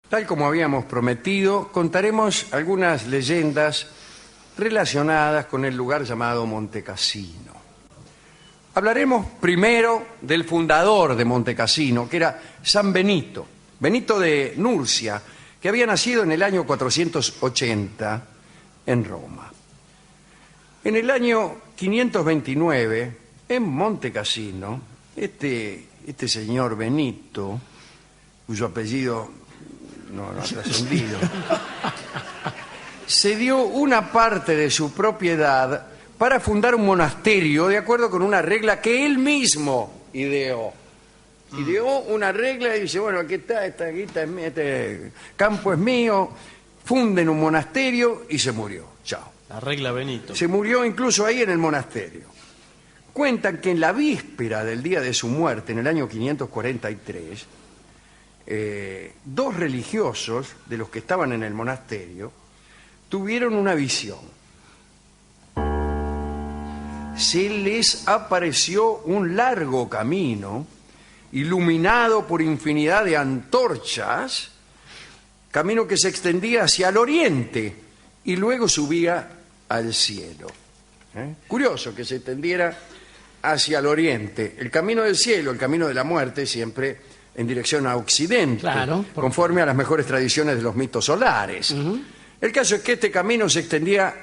Tal como habíamos prometido, contaremos algunas leyendas relacionadas con el lugar llamado Montecassino. Hablaremos primero del fundador de Montecassino, que era San Benito, Benito de Nursia, que había nacido en el año 480 en Roma. En el año 529, en Montecassino, este señor Benito, cuyo apellido no ha trascendido, cedió una parte de su propiedad para fundar un monasterio de acuerdo con una regla que él mismo ideó. Ideó una regla y dice, bueno, aquí está, esta guita es mía, este campo es mío, funden un monasterio y se murió. Chao. La regla Benito. Se murió incluso ahí en el monasterio. Cuentan que en la víspera del día de su muerte, en el año 543, dos religiosos de los que estaban en el monasterio tuvieron una visión. Se les apareció un largo camino iluminado por infinidad de antorchas, camino que se extendía hacia el oriente y luego subía al cielo. Curioso que se extendiera hacia el oriente. El camino del cielo, el camino de la muerte, siempre en dirección a occidente, claro, conforme a las mejores tradiciones de los mitos solares. El caso es que este camino se extendía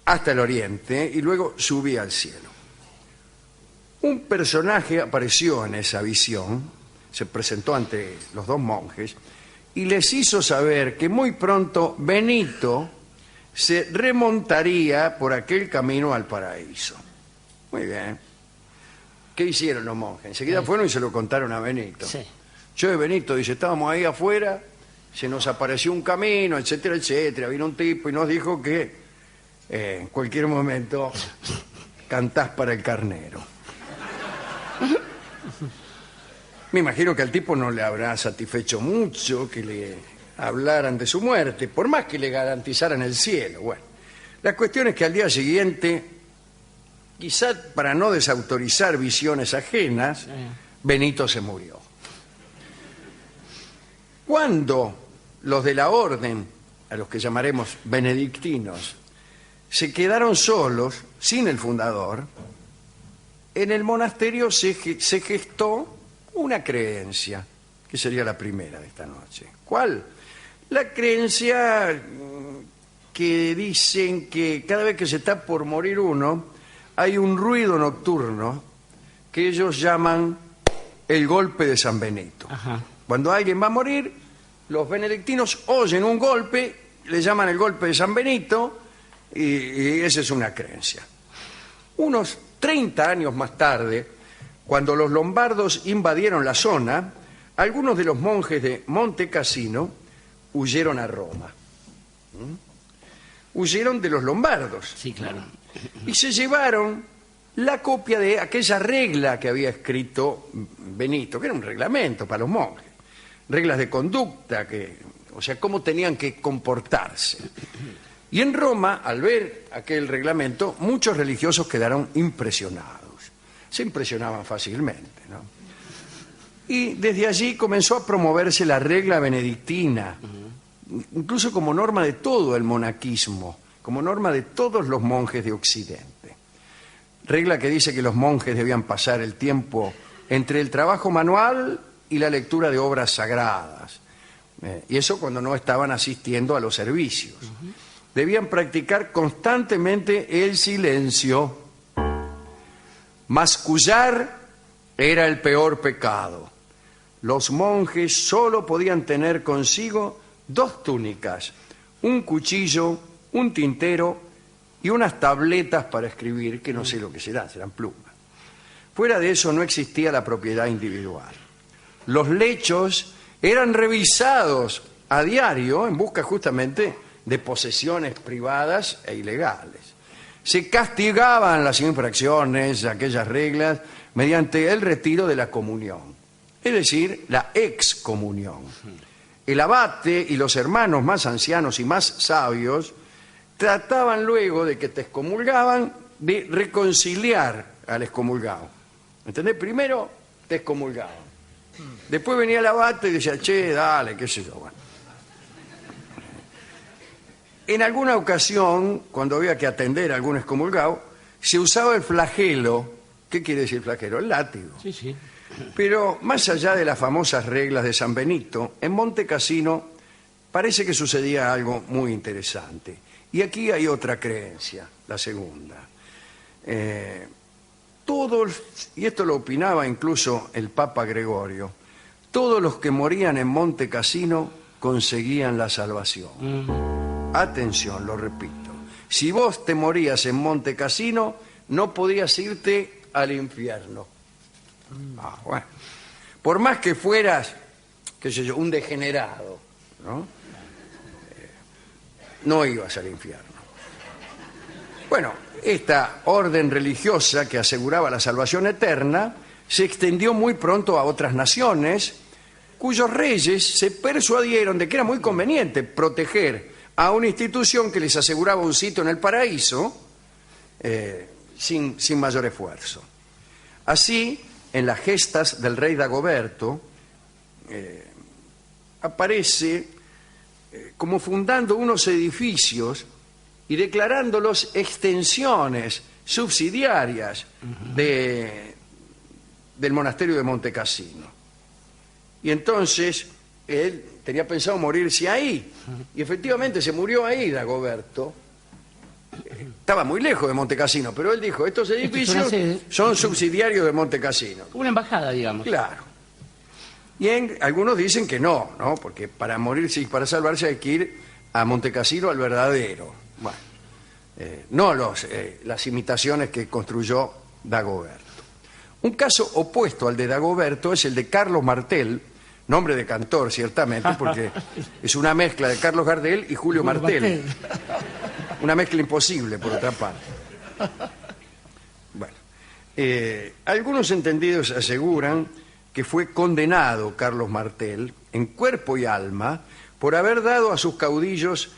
hasta el oriente y luego subía al cielo. Un personaje apareció en esa visión, se presentó ante los dos monjes y les hizo saber que muy pronto Benito se remontaría por aquel camino al paraíso. Muy bien. ¿Qué hicieron los monjes? Enseguida fueron y se lo contaron a Benito. Sí. Che, Benito, dice, estábamos ahí afuera, se nos apareció un camino, etcétera, etcétera. Vino un tipo y nos dijo que en cualquier momento cantás para el carnero. Me imagino que al tipo no le habrá satisfecho mucho que le hablaran de su muerte, por más que le garantizaran el cielo. Bueno, la cuestión es que al día siguiente, quizá para no desautorizar visiones ajenas, Benito se murió. Cuando los de la orden, a los que llamaremos benedictinos, se quedaron solos, sin el fundador, en el monasterio se gestó una creencia, que sería la primera de esta noche. ¿Cuál? La creencia que dicen que cada vez que se está por morir uno, hay un ruido nocturno que ellos llaman el golpe de San Benito. Ajá. Cuando alguien va a morir, los benedictinos oyen un golpe, le llaman el golpe de San Benito, y esa es una creencia. Unos 30 años más tarde, cuando los lombardos invadieron la zona, algunos de los monjes de Montecassino huyeron a Roma. Huyeron de los lombardos. Sí, claro. Y se llevaron la copia de aquella regla que había escrito Benito, que era un reglamento para los monjes. Reglas de conducta, o sea, cómo tenían que comportarse. Y en Roma, al ver aquel reglamento, muchos religiosos quedaron impresionados. Se impresionaban fácilmente, ¿no? Y desde allí comenzó a promoverse la regla benedictina, incluso como norma de todo el monaquismo, como norma de todos los monjes de Occidente. Regla que dice que los monjes debían pasar el tiempo entre el trabajo manual y la lectura de obras sagradas. Y eso cuando no estaban asistiendo a los servicios. Debían practicar constantemente el silencio. Mascullar era el peor pecado. Los monjes solo podían tener consigo 2 túnicas, un cuchillo, un tintero y unas tabletas para escribir, que no sé lo que serán plumas. Fuera de eso no existía la propiedad individual. Los lechos eran revisados a diario en busca justamente de posesiones privadas e ilegales. Se castigaban las infracciones, aquellas reglas, mediante el retiro de la comunión, es decir, la excomunión. El abate y los hermanos más ancianos y más sabios trataban luego de que te excomulgaban de reconciliar al excomulgado. ¿Entendés? Primero te excomulgaban, Después venía el abate y decía, che, dale, qué sé yo. Bueno. En alguna ocasión, cuando había que atender a algún excomulgado, se usaba el flagelo. ¿Qué quiere decir flagelo? El látigo. Sí, sí. Pero más allá de las famosas reglas de San Benito, en Monte Cassino parece que sucedía algo muy interesante. Y aquí hay otra creencia, la segunda. Todos, y esto lo opinaba incluso el Papa Gregorio, todos los que morían en Monte Cassino conseguían la salvación. Atención, lo repito. Si vos te morías en Monte Cassino, no podías irte al infierno. Bueno. Por más que fueras, qué sé yo, un degenerado, ¿no? No ibas al infierno. Bueno, esta orden religiosa que aseguraba la salvación eterna se extendió muy pronto a otras naciones cuyos reyes se persuadieron de que era muy conveniente proteger a una institución que les aseguraba un sitio en el paraíso sin mayor esfuerzo. Así, en las gestas del rey Dagoberto, aparece como fundando unos edificios y declarándolos extensiones subsidiarias del monasterio de Monte Cassino. Y entonces él tenía pensado morirse ahí, y efectivamente se murió ahí Dagoberto. Estaba muy lejos de Monte Cassino, pero él dijo, estos edificios son subsidiarios de Monte Cassino. Una embajada, digamos. Claro. Y algunos dicen que no, porque para morirse y para salvarse hay que ir a Monte Cassino, al verdadero. Bueno, no las imitaciones que construyó Dagoberto. Un caso opuesto al de Dagoberto es el de Carlos Martel, nombre de cantor, ciertamente, porque es una mezcla de Carlos Gardel y Julio Martel. Una mezcla imposible, por otra parte. Bueno, algunos entendidos aseguran que fue condenado Carlos Martel en cuerpo y alma por haber dado a sus caudillos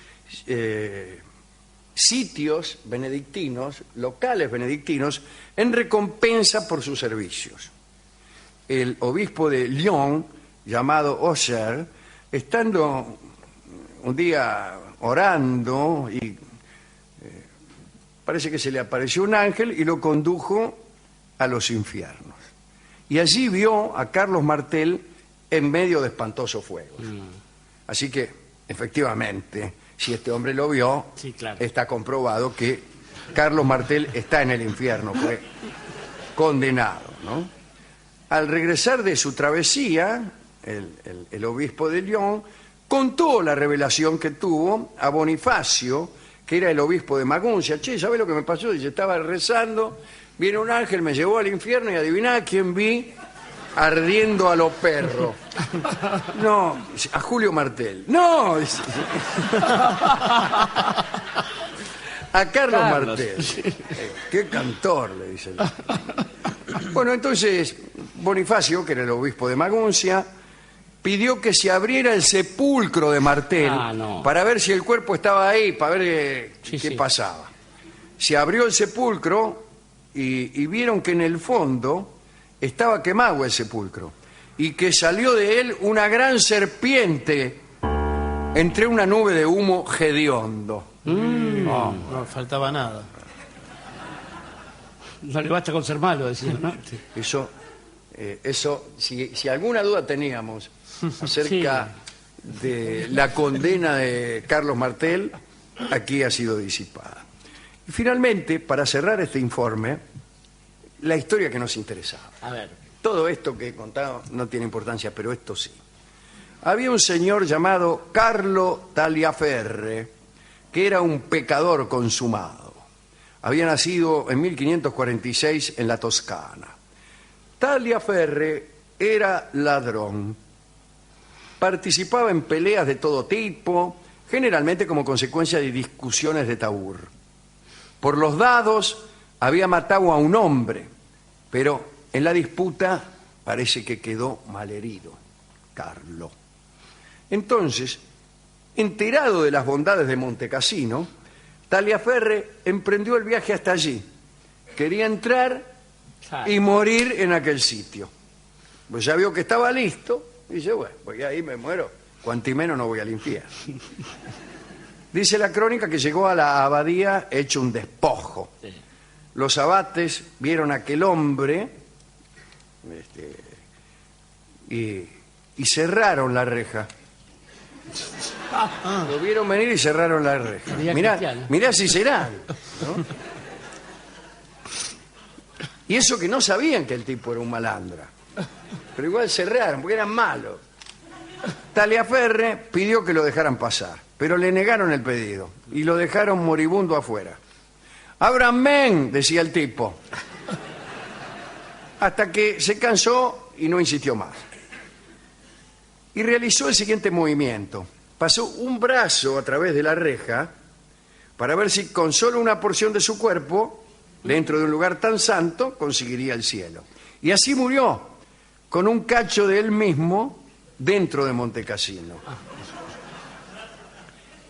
sitios benedictinos, locales benedictinos, en recompensa por sus servicios. El obispo de Lyon, llamado Auxerre, estando un día orando y parece que se le apareció un ángel y lo condujo a los infiernos. Y allí vio a Carlos Martel en medio de espantoso fuego. Así que, efectivamente, si este hombre lo vio, sí, claro, está comprobado que Carlos Martel está en el infierno, fue condenado, ¿no? Al regresar de su travesía, el obispo de Lyon contó la revelación que tuvo a Bonifacio, que era el obispo de Maguncia. Che, ¿sabés lo que me pasó? Dice, estaba rezando, viene un ángel, me llevó al infierno y adiviná a quién vi ardiendo a los perros. No, a Julio Martel. No, dice, a Carlos Martel. Qué cantor, le dice. Bueno, entonces Bonifacio, que era el obispo de Maguncia, pidió que se abriera el sepulcro de Martel para ver si el cuerpo estaba ahí, para ver qué pasaba. Se abrió el sepulcro y vieron que en el fondo estaba quemado el sepulcro y que salió de él una gran serpiente entre una nube de humo hediondo. No faltaba nada. No le basta con ser malo, decía, ¿no? Eso si alguna duda teníamos acerca de la condena de Carlos Martel, aquí ha sido disipada. Y finalmente, para cerrar este informe, la historia que nos interesaba. A ver. Todo esto que he contado no tiene importancia, pero esto sí. Había un señor llamado Carlo Tagliaferre, que era un pecador consumado. Había nacido en 1546 en la Toscana. Tagliaferre era ladrón. Participaba en peleas de todo tipo, generalmente como consecuencia de discusiones de tabur. Por los dados había matado a un hombre, pero en la disputa parece que quedó malherido, Carlo. Entonces, enterado de las bondades de Monte Cassino, Tagliaferre emprendió el viaje hasta allí. Quería entrar y morir en aquel sitio. pues ya vio que estaba listo, y dice, bueno, pues ahí me muero, cuanti menos no voy al infierno. Dice la crónica que llegó a la abadía hecho un despojo. Sí. Los abates vieron a aquel hombre y cerraron la reja. Lo vieron venir y cerraron la reja. Mirá si será, ¿no? Y eso que no sabían que el tipo era un malandra. Pero igual cerraron, porque eran malos. Taliaferre pidió que lo dejaran pasar, pero le negaron el pedido y lo dejaron moribundo afuera. ¡Ábranme!, decía el tipo. Hasta que se cansó y no insistió más. Y realizó el siguiente movimiento. Pasó un brazo a través de la reja para ver si con solo una porción de su cuerpo, dentro de un lugar tan santo, conseguiría el cielo. Y así murió, con un cacho de él mismo dentro de Montecassino.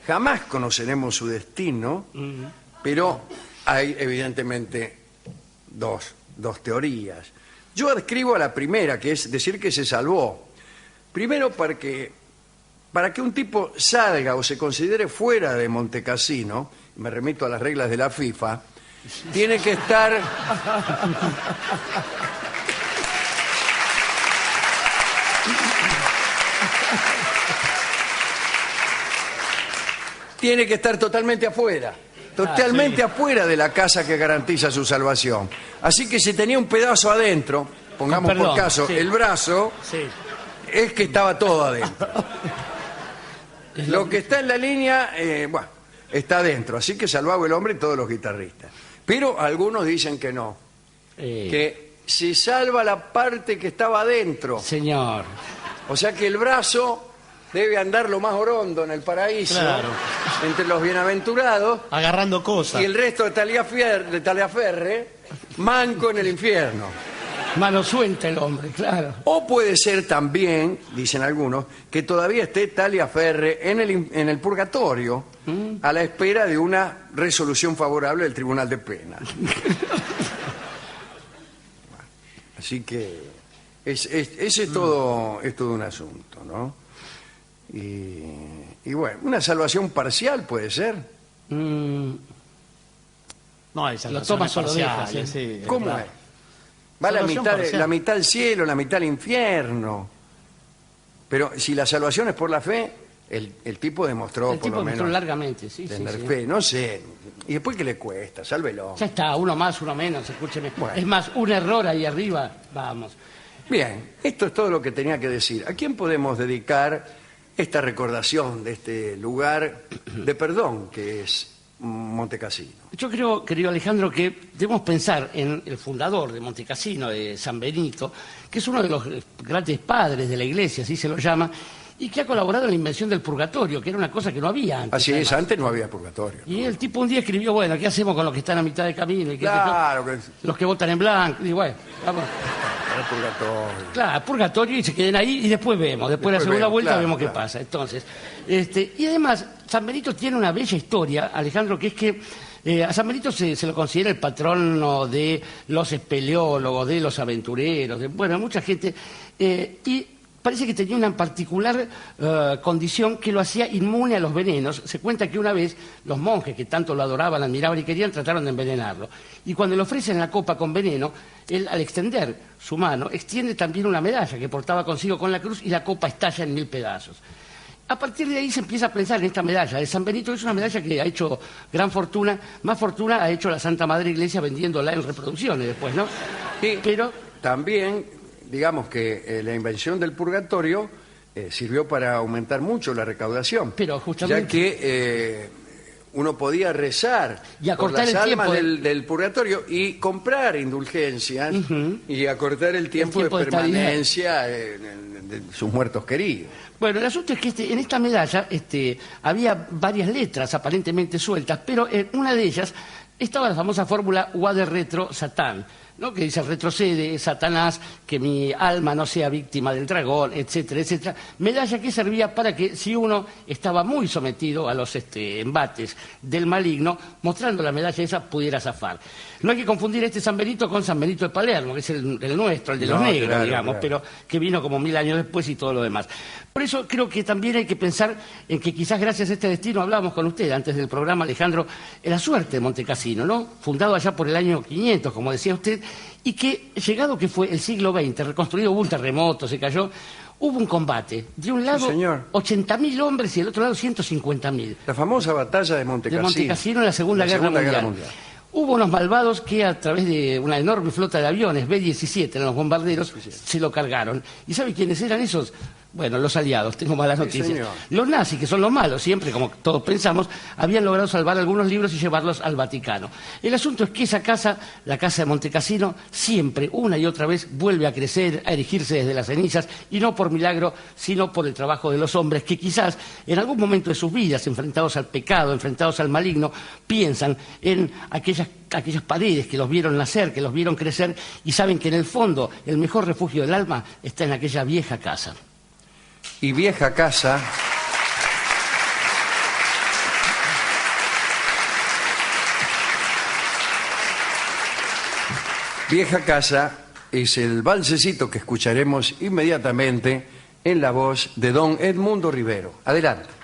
Jamás conoceremos su destino, pero hay evidentemente dos teorías. Yo adscribo a la primera, que es decir que se salvó. Primero, para que un tipo salga o se considere fuera de Montecassino, me remito a las reglas de la FIFA, tiene que estar... tiene que estar totalmente afuera. Totalmente afuera de la casa que garantiza su salvación. Así que si tenía un pedazo adentro, pongamos por caso el brazo, es que estaba todo adentro. Lo que está en la línea, bueno, está adentro. Así que salvaba el hombre y todos los guitarristas. Pero algunos dicen que no. Que se salva la parte que estaba adentro. Señor. O sea que el brazo debe andar lo más orondo en el paraíso, claro, entre los bienaventurados, agarrando cosas. Y el resto de Taliaferre, manco en el infierno. Mano suelta el hombre, claro. O puede ser también, dicen algunos, que todavía esté Taliaferre en el purgatorio, a la espera de una resolución favorable del Tribunal de Penas. Así que ese es todo un asunto, ¿no? Y bueno, una salvación parcial puede ser. No hay Lo toma solo dejas, sí, ¿Cómo claro. es? Va Salvación la mitad al cielo, la mitad al infierno. Pero si la salvación es por la fe, el tipo demostró El por tipo lo demostró menos largamente, sí, tener sí. fe. No sé. ¿Y después qué le cuesta? Sálvelo. Ya está, uno más, uno menos, escúcheme. Bueno. Es más, un error ahí arriba, vamos. Bien, esto es todo lo que tenía que decir. ¿A quién podemos dedicar esta recordación de este lugar de perdón que es Montecassino? Yo creo, querido Alejandro, que debemos pensar en el fundador de Montecassino, de San Benito, que es uno de los grandes padres de la iglesia, así se lo llama, y que ha colaborado en la invención del purgatorio, que era una cosa que no había antes. Así es, además. antes no había purgatorio. Y el tipo un día escribió, bueno, ¿qué hacemos con los que están a mitad de camino? Y Claro, que los que votan en blanco. Y bueno, vamos. era purgatorio. Claro, purgatorio y se queden ahí y después vemos. Después de la segunda vemos, vuelta claro, vemos qué claro. pasa. Entonces, y además, San Benito tiene una bella historia, Alejandro, que es que a San Benito se lo considera el patrono de los espeleólogos, de los aventureros, de, bueno, mucha gente. Y parece que tenía una particular condición que lo hacía inmune a los venenos. Se cuenta que una vez los monjes que tanto lo adoraban, admiraban y querían trataron de envenenarlo. Y cuando le ofrecen la copa con veneno, él al extender su mano extiende también una medalla que portaba consigo con la cruz y la copa estalla en 1000 pedazos. A partir de ahí se empieza a pensar en esta medalla de San Benito. Es una medalla que ha hecho gran fortuna, más fortuna ha hecho la Santa Madre Iglesia vendiéndola en reproducciones después, ¿no? Pero también, digamos que la invención del purgatorio sirvió para aumentar mucho la recaudación. Pero justamente... Ya que uno podía rezar y por acortar las el almas tiempo del purgatorio y comprar indulgencias y acortar el tiempo de estadía. permanencia de sus muertos queridos. Bueno, el asunto es que en esta medalla había varias letras aparentemente sueltas, pero en una de ellas estaba la famosa fórmula Vade retro Satán, ¿no? Que dice retrocede, Satanás, que mi alma no sea víctima del dragón, etcétera, etcétera. Medalla que servía para que si uno estaba muy sometido a los embates del maligno, mostrando la medalla esa pudiera zafar. No hay que confundir este San Benito con San Benito de Palermo, que es el nuestro, el de los negros, claro, digamos, claro. pero que vino como 1000 años después y todo lo demás. Por eso creo que también hay que pensar en que quizás gracias a este destino, hablábamos con usted antes del programa, Alejandro, en la suerte de Montecassino, ¿no? Fundado allá por el año 500, como decía usted, y que, llegado que fue el siglo XX, reconstruido, hubo un terremoto, se cayó, hubo un combate. De un lado, señor. 80.000 hombres y del otro lado 150.000. La famosa batalla de De Montecassino. Montecassino en la Segunda Guerra Mundial. Hubo unos malvados que a través de una enorme flota de aviones, B-17, eran los bombarderos, se lo cargaron. ¿Y sabe quiénes eran esos? Bueno, los aliados, tengo malas noticias. señor. Los nazis, que son los malos, siempre, como todos pensamos, habían logrado salvar algunos libros y llevarlos al Vaticano. El asunto es que esa casa, la casa de Montecassino, siempre, una y otra vez, vuelve a crecer, a erigirse desde las cenizas, y no por milagro, sino por el trabajo de los hombres que quizás en algún momento de sus vidas, enfrentados al pecado, enfrentados al maligno, piensan en aquellas paredes que los vieron nacer, que los vieron crecer, y saben que en el fondo el mejor refugio del alma está en aquella vieja casa. Y vieja casa. Vieja casa es el valsecito que escucharemos inmediatamente en la voz de don Edmundo Rivero. Adelante.